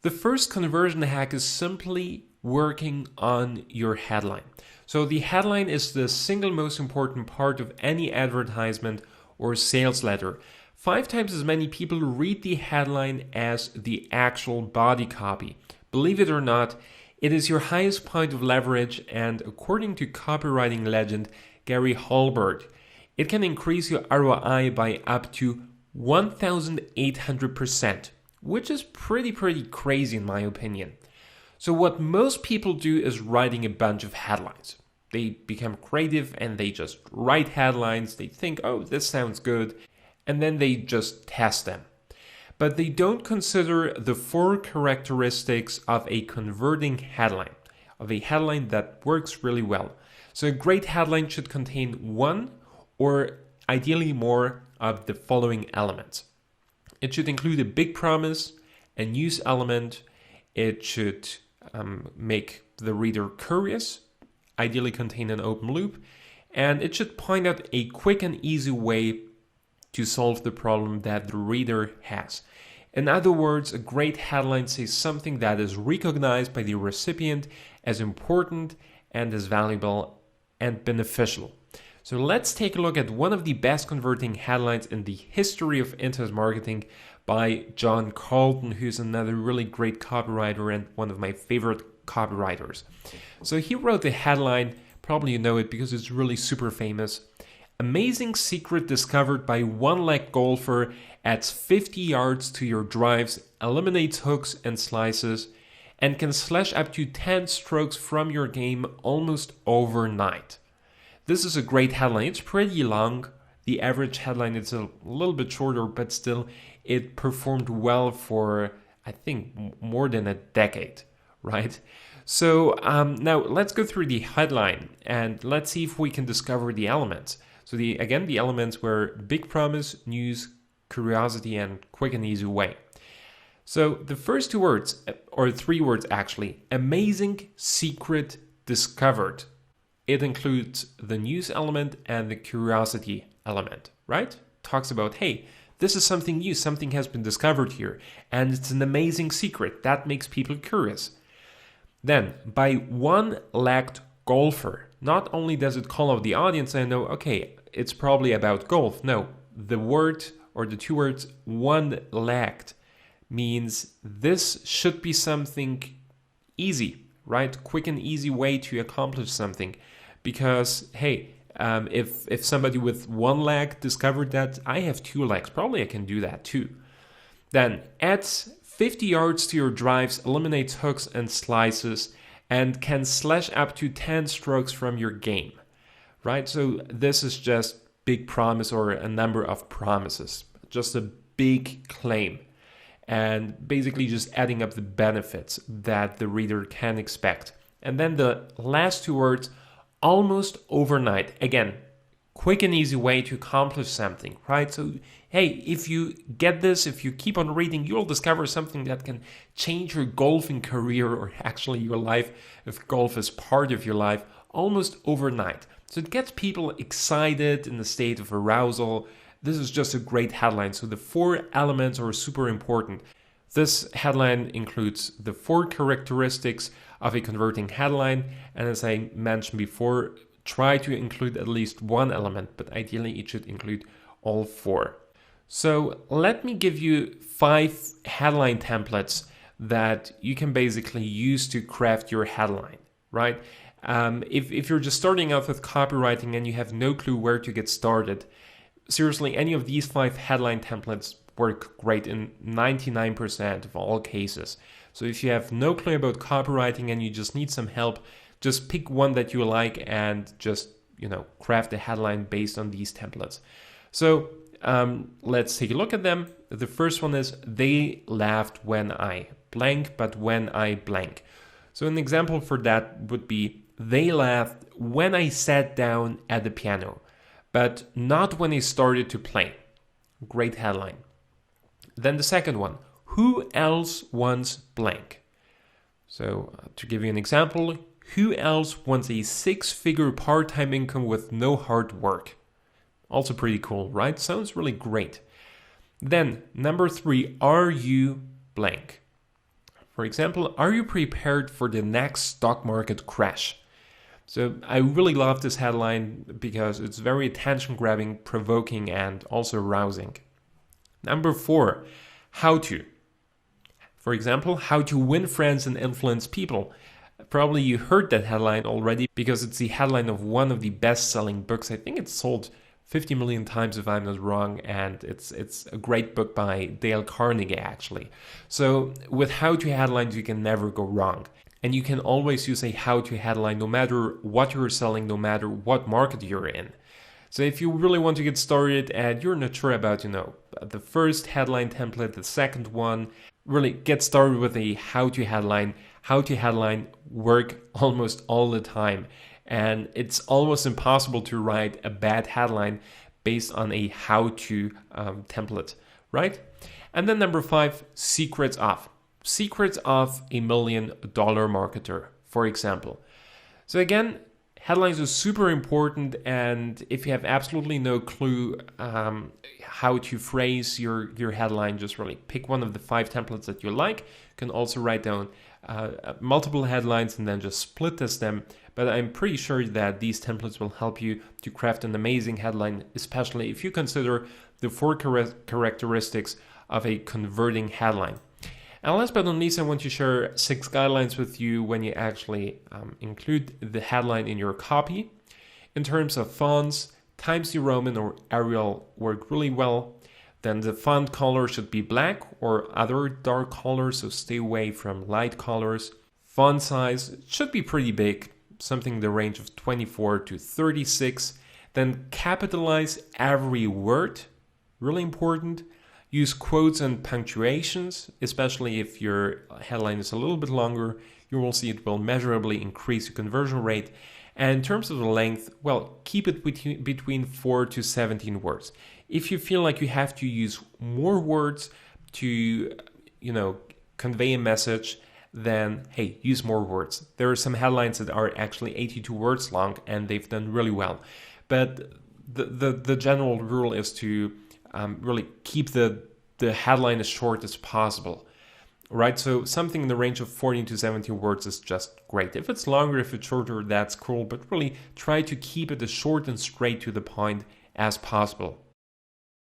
The first conversion hack is simply working on your headline. So the headline is the single most important part of any advertisement or sales letter. 5 times as many people read the headline as the actual body copy. Believe it or not, it is your highest point of leverage, and according to copywriting legend Gary Halbert, it can increase your ROI by up to 1,800%, which is pretty crazy in my opinion. So what most people do is writing a bunch of headlines. They become creative and they just write headlines. They think, oh, this sounds good, and then they just test them. But they don't consider the 4 characteristics of a converting headline, of a headline that works really well. So a great headline should contain 1 or ideally more of the following elements. It should include a big promise, a news element. It should make the reader curious, ideally contain an open loop, and it should point out a quick and easy way to solve the problem that the reader has. In other words, a great headline says something that is recognized by the recipient as important and as valuable and beneficial. So let's take a look at one of the best converting headlines in the history of internet marketing by John Carlton, who's another really great copywriter and one of my favorite copywriters. So he wrote the headline, probably you know it because it's really super famous. Amazing secret discovered by one-leg golfer, adds 50 yards to your drives, eliminates hooks and slices, and can slash up to 10 strokes from your game almost overnight. This is a great headline. It's pretty long. The average headline is a little bit shorter, but still it performed well for, I think, more than a decade, right? So now let's go through the headline and let's see if we can discover the elements. So the elements were big promise, news, curiosity, and quick and easy way. So the first 2 words, or 3 words actually, amazing secret discovered. It includes the news element and the curiosity element, right? Talks about, hey, this is something new, something has been discovered here, and it's an amazing secret. That makes people curious. Then, by one-legged golfer, not only does it call out the audience and know, okay, it's probably about golf. No, the word or the 2 words one-legged means this should be something easy, right? Quick and easy way to accomplish something. Because, hey, if somebody with 1 leg discovered that, I have 2 legs, probably I can do that too. Then adds 50 yards to your drives, eliminates hooks and slices, and can slash up to 10 strokes from your game, right? So this is just big promise or a number of promises, just a big claim, and basically just adding up the benefits that the reader can expect. And then the last 2 words, almost overnight. Again, quick and easy way to accomplish something, right? So, hey, if you get this, if you keep on reading, you'll discover something that can change your golfing career or actually your life if golf is part of your life almost overnight. So it gets people excited in a state of arousal. This is just a great headline. So the 4 elements are super important. This headline includes the 4 characteristics of a converting headline, and as I mentioned before, try to include at least 1 element, but ideally it should include all 4. So let me give you 5 headline templates that you can basically use to craft your headline, right? If you're just starting out with copywriting and you have no clue where to get started, seriously, any of these 5 headline templates work great in 99% of all cases. So if you have no clue about copywriting and you just need some help, just pick one that you like and just, craft a headline based on these templates. So let's take a look at them. The first one is, they laughed when I blank, but when I blank. So an example for that would be, they laughed when I sat down at the piano, but not when I started to play. Great headline. Then the second one, who else wants blank? So to give you an example, who else wants a 6-figure part-time income with no hard work? Also pretty cool, right? Sounds really great. Then number 3, are you blank? For example, are you prepared for the next stock market crash? So I really love this headline because it's very attention-grabbing, provoking, and also arousing. Number 4, how to. For example, how to win friends and influence people. Probably you heard that headline already because it's the headline of one of the best-selling books. I think it's sold 50 million times if I'm not wrong, and it's a great book by Dale Carnegie actually. So with how-to headlines you can never go wrong. And you can always use a how-to headline no matter what you're selling, no matter what market you're in. So if you really want to get started and you're not sure about, the first headline template, the second one, really get started with a how-to headline. How-to headline work almost all the time. And it's almost impossible to write a bad headline based on a how-to template, right? And then number 5, secrets of. Secrets of a $1 million marketer, for example. So again, headlines are super important, and if you have absolutely no clue how to phrase your headline, just really pick one of the 5 templates that you like. You can also write down multiple headlines and then just split test them. But I'm pretty sure that these templates will help you to craft an amazing headline, especially if you consider the 4 characteristics of a converting headline. And last but not least, I want to share 6 guidelines with you when you actually include the headline in your copy. In terms of fonts, Times New Roman or Arial work really well. Then the font color should be black or other dark colors, so stay away from light colors. Font size should be pretty big, something in the range of 24 to 36. Then capitalize every word, really important. Use quotes and punctuations, especially if your headline is a little bit longer. You will see it will measurably increase your conversion rate. And in terms of the length, well, keep it between 4 to 17 words. If you feel like you have to use more words to, convey a message, then hey, use more words. There are some headlines that are actually 82 words long, and they've done really well. But the general rule is to really keep the headline as short as possible, right? So something in the range of 14 to 17 words is just great. If it's longer, if it's shorter, that's cool, but really try to keep it as short and straight to the point as possible.